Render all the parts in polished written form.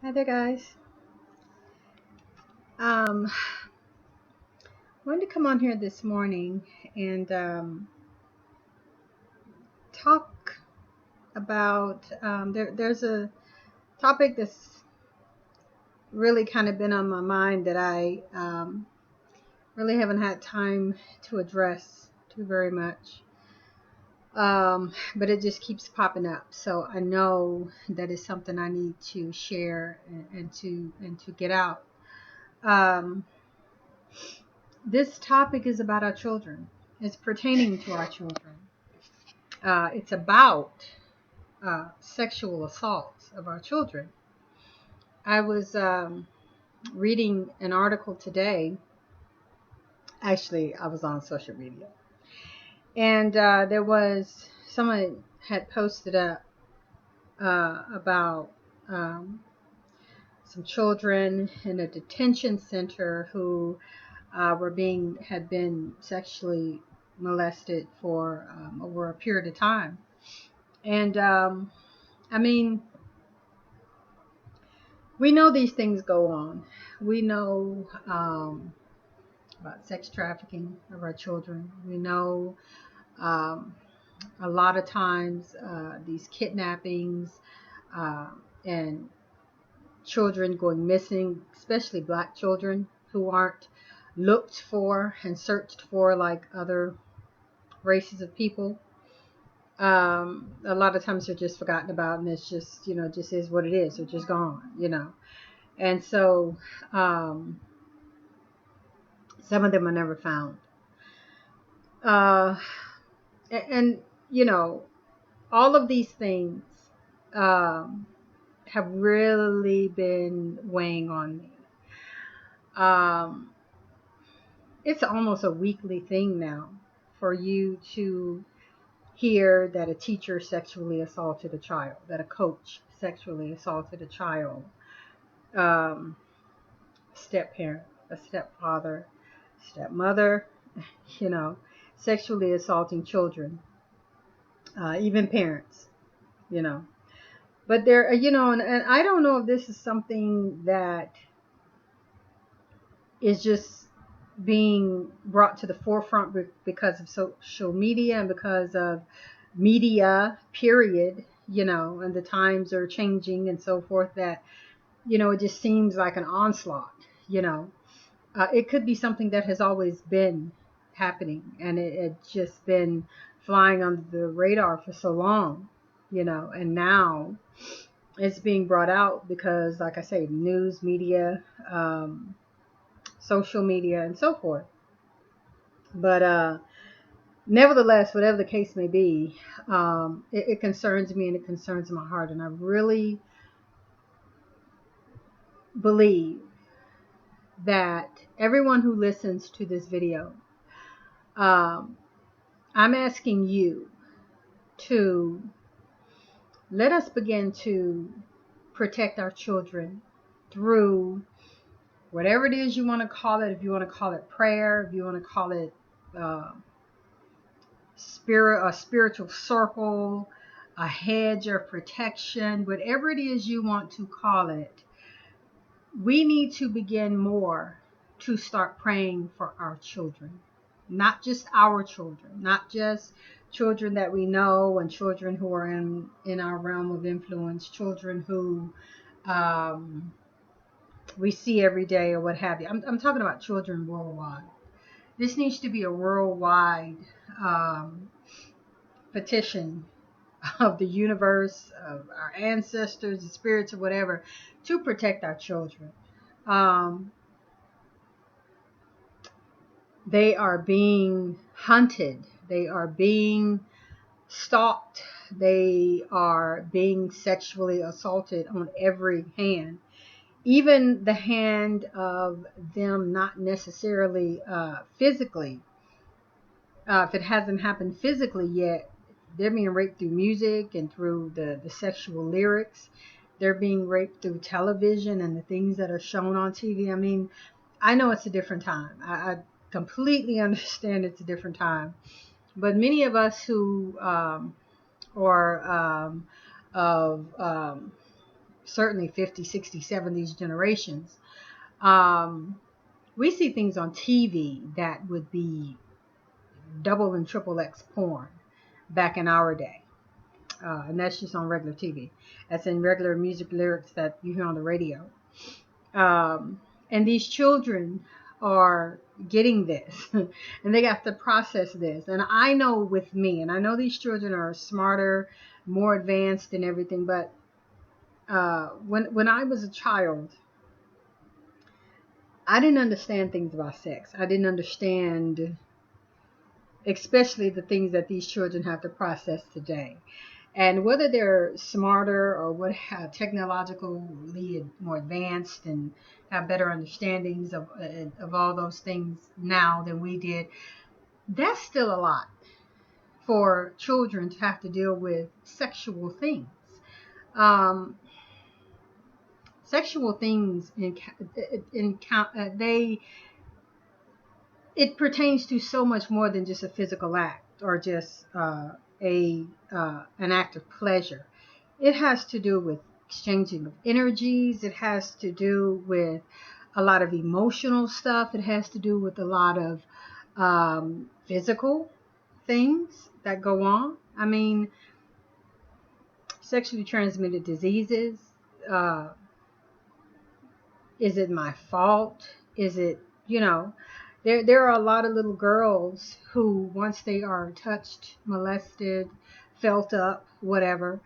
Hi there, guys. I wanted to come on here this morning and talk about there's a topic that's really kind of been on my mind that I really haven't had time to address too very much. But it just keeps popping up, so I know that it's something I need to share and to get out. Um, this topic is about our children. It's pertaining to our children. It's about sexual assaults of our children. I was reading an article today. Actually, I was on social media, and there was someone had posted up about um, some children in a detention center who had been sexually molested for over a period of time. And I mean, we know these things go on. We know about sex trafficking of our children. We know um, a lot of times these kidnappings uh, and children going missing, especially black children who aren't looked for and searched for like other races of people. A lot of times they're just forgotten about, and it's just, just is what it is. They're just gone. And so um, some of them are never found. Uh, and, you know, all of these things um, have really been weighing on me. Um, it's almost a weekly thing now for you to hear that a teacher sexually assaulted a child, that a coach sexually assaulted a child, um, step parent, a stepfather, stepmother, you know, sexually assaulting children, even parents, you know. But there, and I don't know if this is something that is just being brought to the forefront because of social media and because of media, period, and the times are changing and so forth, that, it just seems like an onslaught, you know. It could be something that has always been happening and it's just been flying under the radar for so long, and now it's being brought out because, like I say, news, media, social media, and so forth. But nevertheless, whatever the case may be, it concerns me and it concerns my heart. And I really believe that everyone who listens to this video, um, I'm asking you to let us begin to protect our children through whatever it is you want to call it. If you want to call it prayer, if you want to call it uh, a spiritual circle, a hedge of protection, whatever it is you want to call it, we need to begin more to start praying for our children. Not just our children, not just children that we know and children who are in our realm of influence, children who um, we see every day or what have you. I'm talking about children worldwide. This needs to be a worldwide um, petition of the universe, of our ancestors, the spirits, or whatever, to protect our children. Um, they are being hunted, they are being stalked, they are being sexually assaulted on every hand. Even the hand of them not necessarily physically, if it hasn't happened physically yet, they're being raped through music and through the sexual lyrics. They're being raped through television and the things that are shown on TV. I mean, I know it's a different time. I completely understand it's a different time. But many of us who are of certainly 50, 60, 70s generations, um, we see things on TV that would be double and triple X porn back in our day. And that's just on regular TV. That's in regular music lyrics that you hear on the radio. And these children are getting this and they have to process this. And I know with me, and I know these children are smarter, more advanced and everything, but when I was a child, I didn't understand things about sex. I didn't understand, especially the things that these children have to process today. And whether they're smarter or what have technologically more advanced and have better understandings of all those things now than we did, that's still a lot for children to have to deal with sexual things. Um, Sexual things they it pertains to so much more than just a physical act or just a an act of pleasure. It has to do with exchanging of energies. It has to do with a lot of emotional stuff. It has to do with a lot of physical things that go on. I mean, sexually transmitted diseases. Uh, is it my fault? Is it, there are a lot of little girls who, once they are touched, molested, felt up, whatever,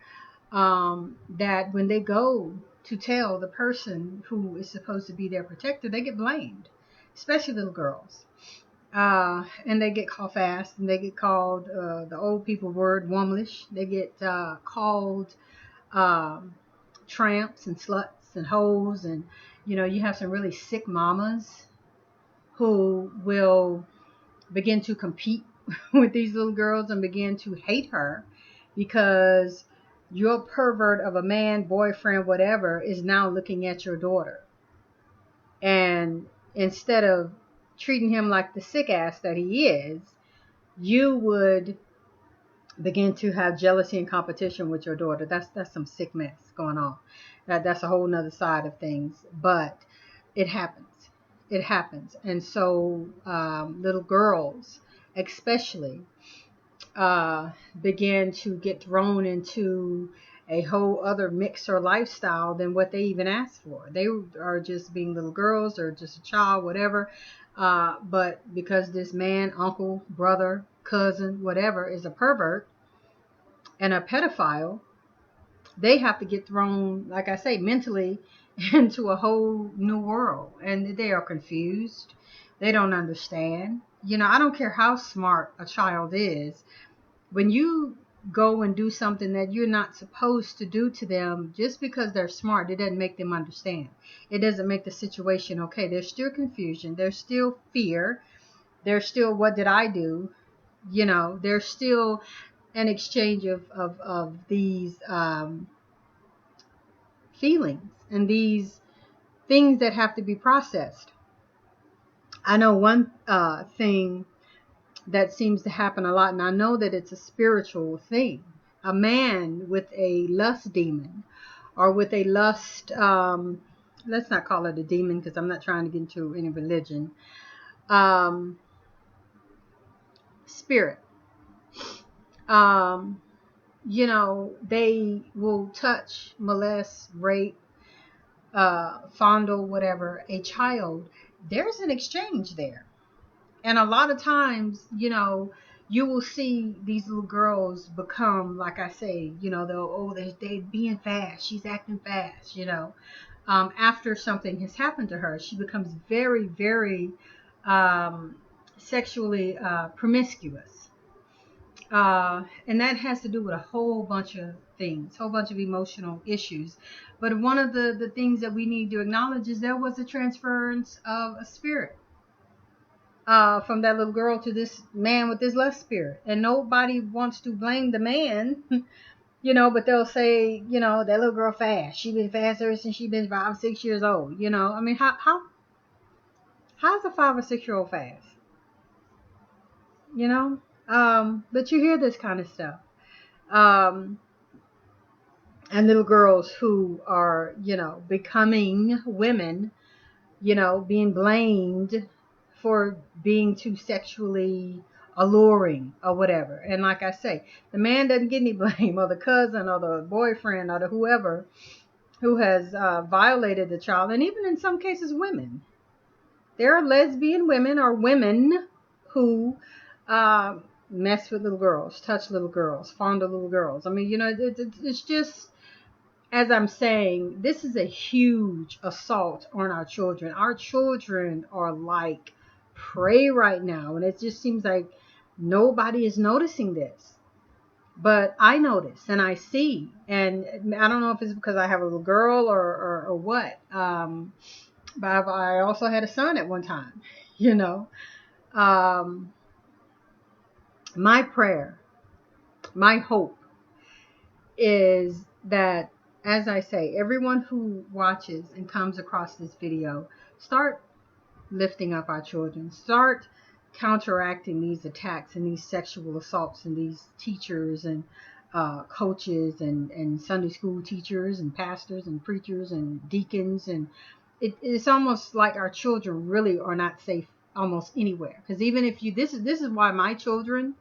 that when they go to tell the person who is supposed to be their protector, they get blamed, especially little girls. And they get called fast, and they get called the old people word womlish. They get called um, tramps and sluts and hoes, and you have some really sick mamas who will begin to compete with these little girls and begin to hate her because your pervert of a man, boyfriend, whatever, is now looking at your daughter. And instead of treating him like the sick ass that he is, you would begin to have jealousy and competition with your daughter. That's some sick mess going on. That's a whole nother side of things, but it happens. It happens. And so little girls especially begin to get thrown into a whole other mixer lifestyle than what they even asked for. They are just being little girls or just a child, whatever. But because this man, uncle, brother, cousin, whatever, is a pervert and a pedophile, they have to get thrown, like I say, mentally into a whole new world. And they are confused. They don't understand. I don't care how smart a child is. When you go and do something that you're not supposed to do to them, just because they're smart, it doesn't make them understand. It doesn't make the situation okay. There's still confusion. There's still fear. There's still, what did I do? There's still an exchange of these feelings and these things that have to be processed. I know one thing that seems to happen a lot, and I know that it's a spiritual thing. A man with a lust demon or with a lust, let's not call it a demon because I'm not trying to get into any religion, spirit. They will touch, molest, rape, fondle, whatever, a child. There's an exchange there. And a lot of times, you will see these little girls become, like I say, they being fast. She's acting fast, after something has happened to her, she becomes very, very sexually promiscuous. And that has to do with a whole bunch of things, whole bunch of emotional issues. But one of the things that we need to acknowledge is there was a transference of a spirit from that little girl to this man with this lust spirit. And nobody wants to blame the man, but they'll say, that little girl fast. She been fast ever since she been 5 or 6 years old. I mean, how's a 5 or 6-year-old fast? But you hear this kind of stuff. and little girls who are, becoming women, being blamed for being too sexually alluring or whatever. And like I say, the man doesn't get any blame, or the cousin, or the boyfriend, or the whoever who has violated the child. And even in some cases, women. There are lesbian women or women who uh, mess with little girls, touch little girls, fondle little girls. I mean, it's just, as I'm saying, this is a huge assault on our children. Our children are like prey right now, and it just seems like nobody is noticing this. But I notice and I see, and I don't know if it's because I have a little girl or what. But I also had a son at one time, you know. Um, my prayer, my hope is that, as I say, everyone who watches and comes across this video, start lifting up our children, start counteracting these attacks and these sexual assaults and these teachers and coaches and Sunday school teachers and pastors and preachers and deacons. And it's almost like our children really are not safe almost anywhere, because even if you this is why my children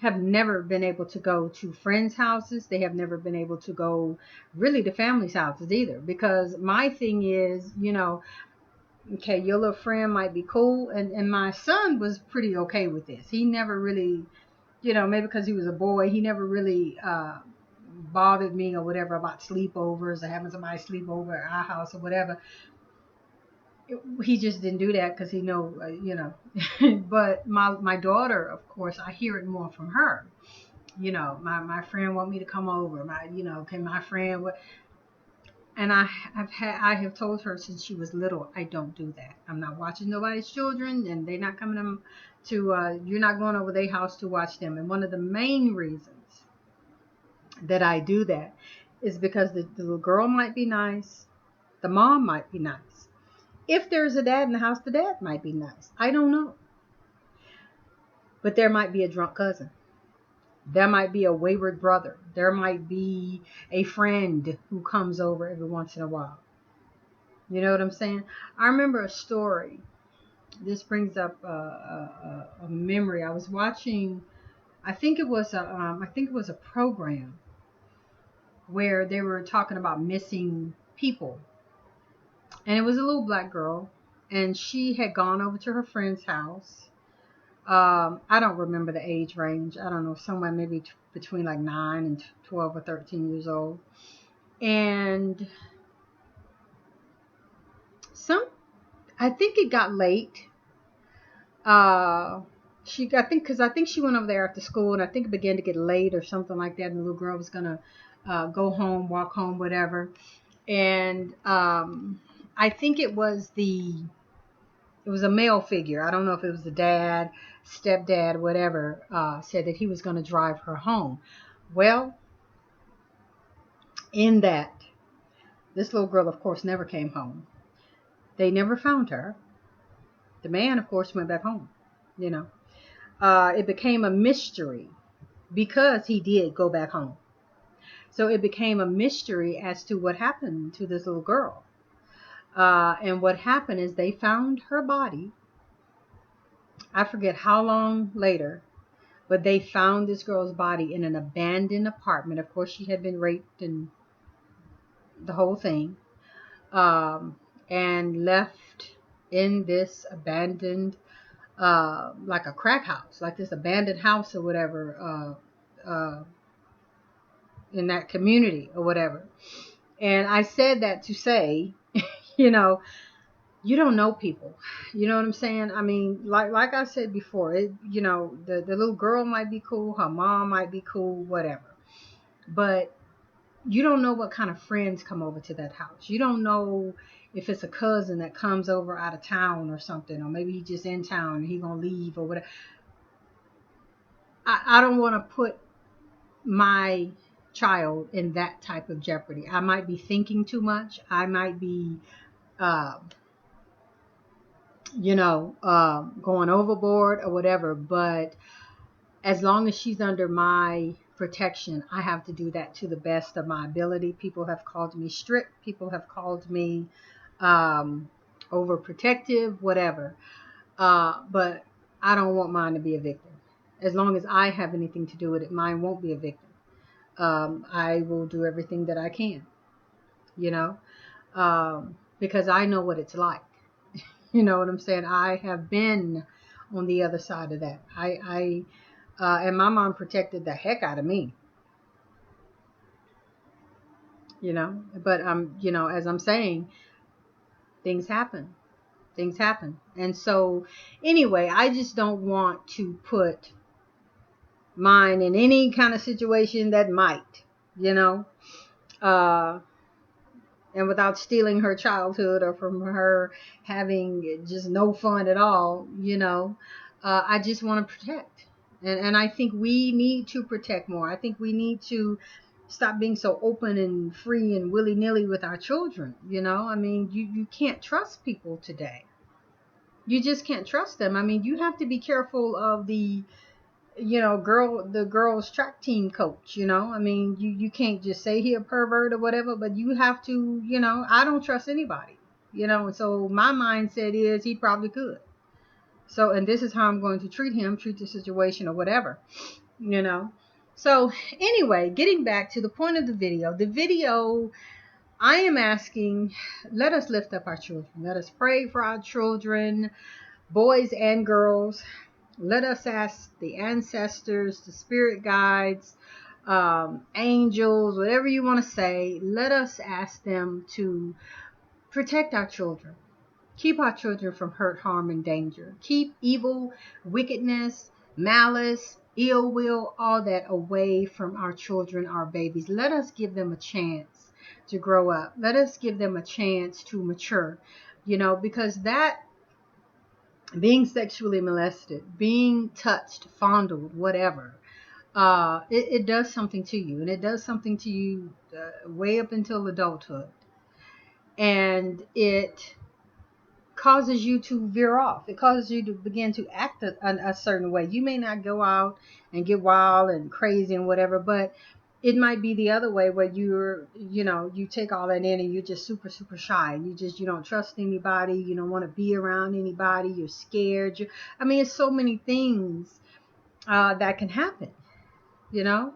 have never been able to go to friends' houses. They have never been able to go really to families' houses either, because my thing is, okay, your little friend might be cool, and my son was pretty okay with this. He never really, maybe because he was a boy, he never really bothered me or whatever about sleepovers or having somebody sleep over at our house or whatever. He just didn't do that because he know. But my daughter, of course, I hear it more from her. My friend want me to come over. Can my friend what? And I have told her since she was little, I don't do that. I'm not watching nobody's children, and they're not coming to you're not going over their house to watch them. And one of the main reasons that I do that is because the little girl might be nice, the mom might be nice. If there's a dad in the house, the dad might be nice. I don't know. But there might be a drunk cousin. There might be a wayward brother. There might be a friend who comes over every once in a while. You know what I'm saying? I remember a story. This brings up a memory. I was watching. I think it was a program where they were talking about missing people, and it was a little black girl, and she had gone over to her friend's house. I don't remember the age range. I don't know, somewhere maybe between like 9 and 12 or 13 years old. And some, I think it got late. Uh, I think she went over there after school, and I think it began to get late or something like that. And the little girl was gonna go home, walk home, whatever. And I think it was a male figure. I don't know if it was the dad, stepdad, whatever, said that he was going to drive her home. Well, in that, this little girl, of course, never came home. They never found her. The man, of course, went back home. You know, it became a mystery because he did go back home. So it became a mystery as to what happened to this little girl. And what happened is they found her body. I forget how long later, but they found this girl's body in an abandoned apartment. Of course, she had been raped and the whole thing, and left in this abandoned, like a crack house, like this abandoned house or whatever, in that community or whatever. And I said that to say, you know, you don't know people. You know what I'm saying? I mean, like I said before, the little girl might be cool, her mom might be cool, whatever. But you don't know what kind of friends come over to that house. You don't know if it's a cousin that comes over out of town or something, or maybe he's just in town and he's gonna leave or whatever. I don't want to put my child in that type of jeopardy. I might be thinking too much. I might be, uh, going overboard or whatever. But as long as she's under my protection, I have to do that to the best of my ability. People have called me strict. People have called me overprotective, whatever. But I don't want mine to be a victim. As long as I have anything to do with it, mine won't be a victim. I will do everything that I can, you know, because I know what it's like. You know what I'm saying? I have been on the other side of that. And my mom protected the heck out of me, you know. But you know, as I'm saying, things happen. Things happen. And so, anyway, I just don't want to put mine in any kind of situation that might, you know, uh, and without stealing her childhood or from her having just no fun at all, you know, I just want to protect. And I think we need to protect more. I think we need to stop being so open and free and willy-nilly with our children. You know, I mean, you can't trust people today. You just can't trust them. I mean, you have to be careful of the the girls track team coach. You know, I mean, you can't just say he a pervert or whatever, but you have to, you know, I don't trust anybody, you know. And so my mindset is he probably could. So, and this is how I'm going to treat the situation or whatever, you know. So anyway, getting back to the point of the video, I am asking, let us lift up our children. Let us pray for our children, boys and girls. Let us ask the ancestors, the spirit guides, angels, whatever you want to say. Let us ask them to protect our children. Keep our children from hurt, harm, and danger. Keep evil, wickedness, malice, ill will, all that away from our children, our babies. Let us give them a chance to grow up. Let us give them a chance to mature, you know, because that being sexually molested, being touched, fondled, whatever, it does something to you, and it does something to you way up until adulthood, and it causes you to veer off. It causes you to begin to act a certain way. You may not go out and get wild and crazy and whatever, but it might be the other way where you take all that in and you're just super, super shy. You don't trust anybody. You don't want to be around anybody. You're scared. I mean, it's so many things that can happen, you know.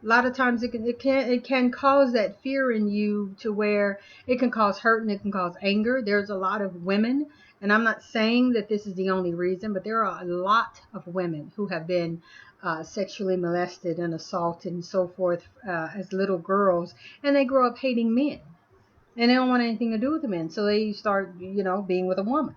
A lot of times it can cause that fear in you to where it can cause hurt and it can cause anger. There's a lot of women, and I'm not saying that this is the only reason, but there are a lot of women who have been sexually molested and assaulted and so forth as little girls, and they grow up hating men, and they don't want anything to do with the men, so they start, being with a woman.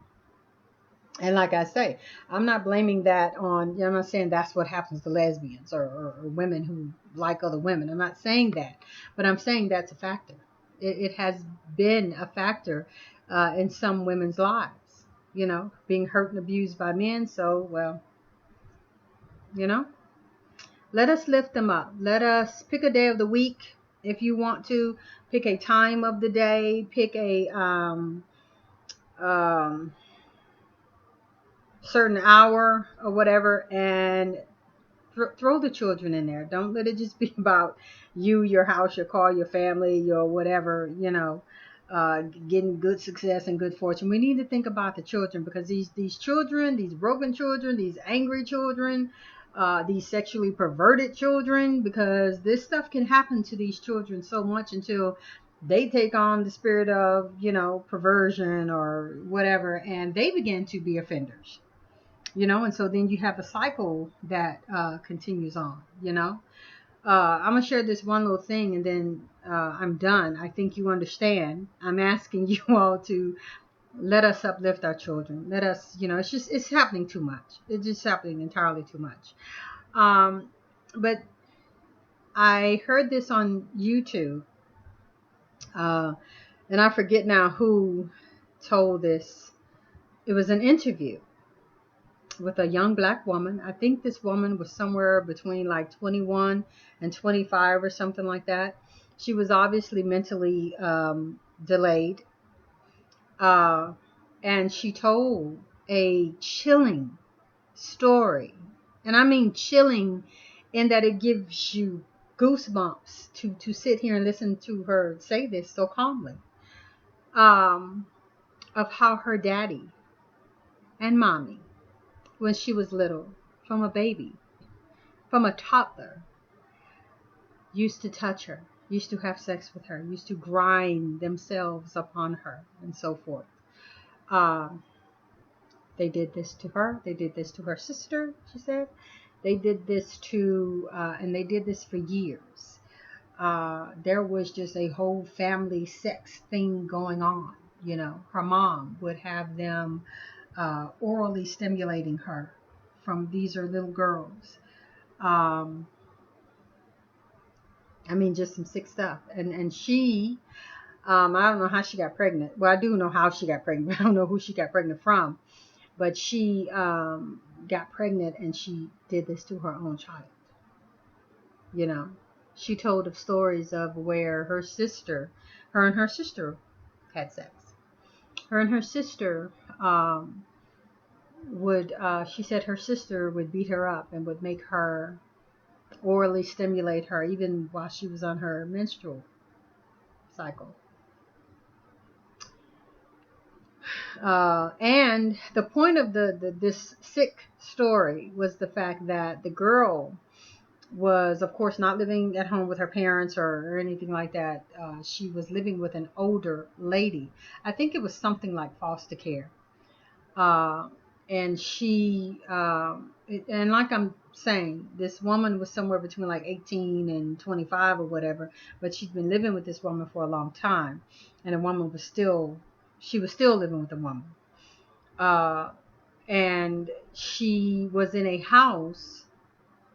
And like I say, I'm not blaming that on, I'm not saying that's what happens to lesbians or women who like other women. I'm not saying that, but I'm saying that's a factor. It has been a factor in some women's lives, being hurt and abused by men. So, well, you know, let us lift them up. Let us pick a day of the week if you want to. Pick a time of the day. Pick a certain hour or whatever, and throw the children in there. Don't let it just be about you, your house, your car, your family, your whatever, getting good success and good fortune. We need to think about the children, because these children, these broken children, these angry children, these sexually perverted children, because this stuff can happen to these children so much until they take on the spirit of, perversion or whatever, and they begin to be offenders. And so then you have a cycle that continues on. I'm gonna share this one little thing, and then I'm done. I think you understand. I'm asking you all to let us uplift our children. Let us, it's happening too much. It's just happening entirely too much. But I heard this on YouTube, and I forget now who told this. It was an interview with a young black woman. I think this woman was somewhere between like 21 and 25 or something like that. She was obviously mentally delayed. And she told a chilling story. And I mean chilling and that it gives you goosebumps to sit here and listen to her say this so calmly, um, of how her daddy and mommy, when she was little, from a baby, from a toddler, used to touch her, used to have sex with her, used to grind themselves upon her, and so forth. Um, they did this to her. They did this to her sister, she said. They did this and they did this for years. There was just a whole family sex thing going on. You know, her mom would have them orally stimulating her from these are little girls. Um, I mean, just some sick stuff. And she, I don't know how she got pregnant. Well, I do know how she got pregnant. But I don't know who she got pregnant from. But she got pregnant and she did this to her own child. You know, she told of stories of where her and her sister had sex. Her and her sister she said her sister would beat her up and would make her orally stimulate her even while she was on her menstrual cycle. And the point of this sick story was the fact that the girl was, of course, not living at home with her parents or anything like that. She was living with an older lady. I think it was something like foster care. Uh, and and like I'm saying, this woman was somewhere between like 18 and 25 or whatever, but she'd been living with this woman for a long time. And the woman she was still living with the woman. Uh, and she was in a house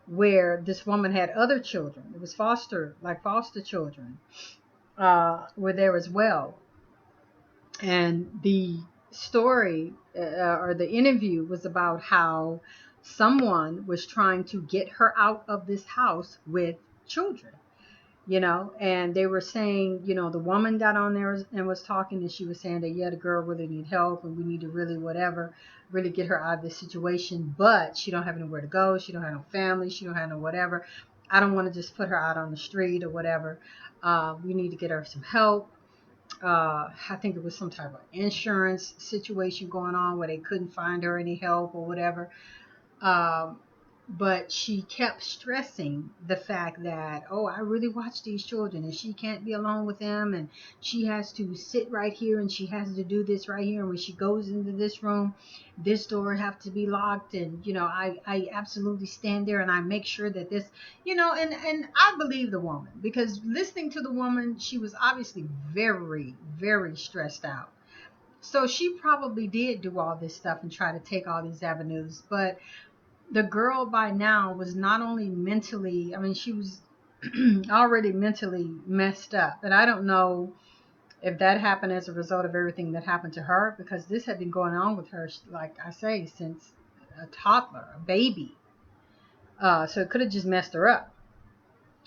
where this woman had other children. It was foster children were there as well. And the story or the interview was about how someone was trying to get her out of this house with children. And they were saying, the woman got on there and was talking, and she was saying that, yeah, the girl really need help, and we need to really get her out of this situation, but she don't have anywhere to go. She don't have no family. She don't have no whatever. I don't want to just put her out on the street or whatever. We need to get her some help. I think it was some type of insurance situation going on where they couldn't find her any help or whatever. Um, but she kept stressing the fact that, oh, I really watch these children and she can't be alone with them, and she has to sit right here and she has to do this right here, and when she goes into this room, this door have to be locked, and I absolutely stand there and I make sure that this, and I believe the woman, because listening to the woman, she was obviously very, very stressed out. So she probably did do all this stuff and try to take all these avenues, but the girl by now was not only mentally, I mean, she was already mentally messed up. And I don't know if that happened as a result of everything that happened to her, because this had been going on with her, like I say, since a toddler, a baby. So it could have just messed her up.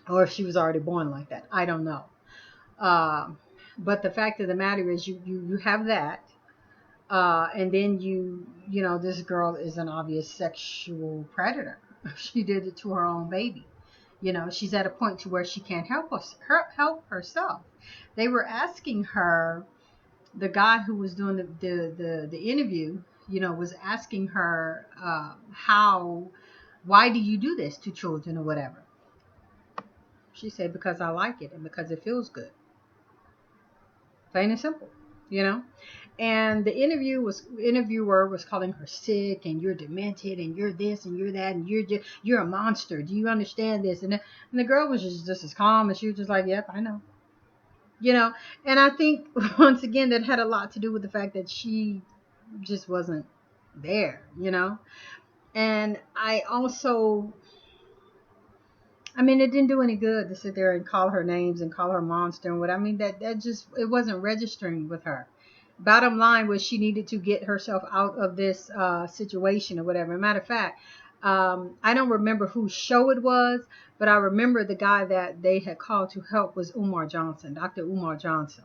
Or if she was already born like that. I don't know. Uh, but the fact of the matter is, you have that. And then this girl is an obvious sexual predator. She did it to her own baby. She's at a point to where she can't help herself. They were asking her, the guy who was doing the interview, was asking her, why do you do this to children or whatever? She said, because I like it and because it feels good. Plain and simple, you know. And the interviewer was calling her sick, and you're demented, and you're this and you're that, and you're a monster. Do you understand this? And the girl was just as calm, and she was just like, yep, I know. And I think once again that had a lot to do with the fact that she just wasn't there. And I mean, it didn't do any good to sit there and call her names and call her monster and what. I mean, that just, it wasn't registering with her. Bottom line was she needed to get herself out of this situation or whatever. Matter of fact, I don't remember whose show it was, but I remember the guy that they had called to help was Umar Johnson, Dr. Umar Johnson.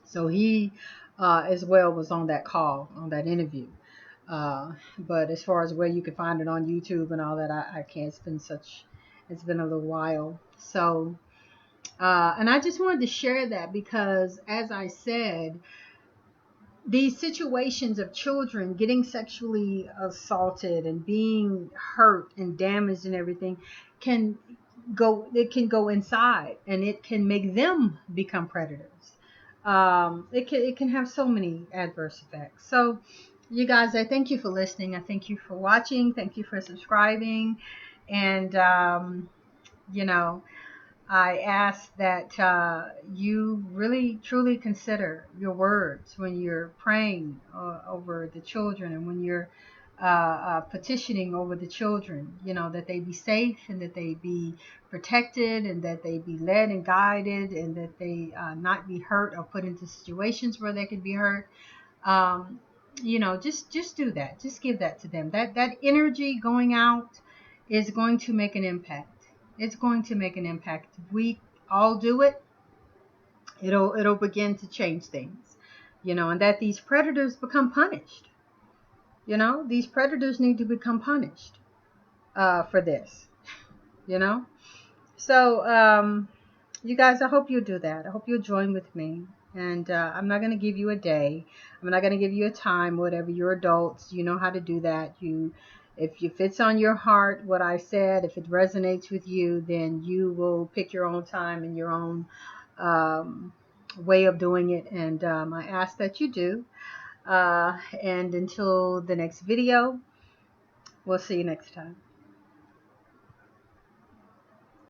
So he as well was on that call, on that interview. But as far as where you can find it on YouTube and all that, I can't spend such It's been a little while. So, and I just wanted to share that because, as I said, these situations of children getting sexually assaulted and being hurt and damaged and everything can go inside, and it can make them become predators. It can have so many adverse effects. So you guys, I thank you for listening. I thank you for watching. Thank you for subscribing. And you know, I ask that you really truly consider your words when you're praying over the children, and when you're petitioning over the children, that they be safe, and that they be protected, and that they be led and guided, and that they not be hurt or put into situations where they could be hurt. Um, just do that. Just give that to them. That energy going out is going to make an impact. It's going to make an impact. If we all do it, it'll begin to change things. And that these predators become punished. These predators need to become punished for this. You know. So, you guys, I hope you'll do that. I hope you'll join with me. And I'm not going to give you a day. I'm not going to give you a time, whatever. You're adults. You know how to do that. If it fits on your heart, what I said, if it resonates with you, then you will pick your own time and your own way of doing it. And I ask that you do. And until the next video, we'll see you next time.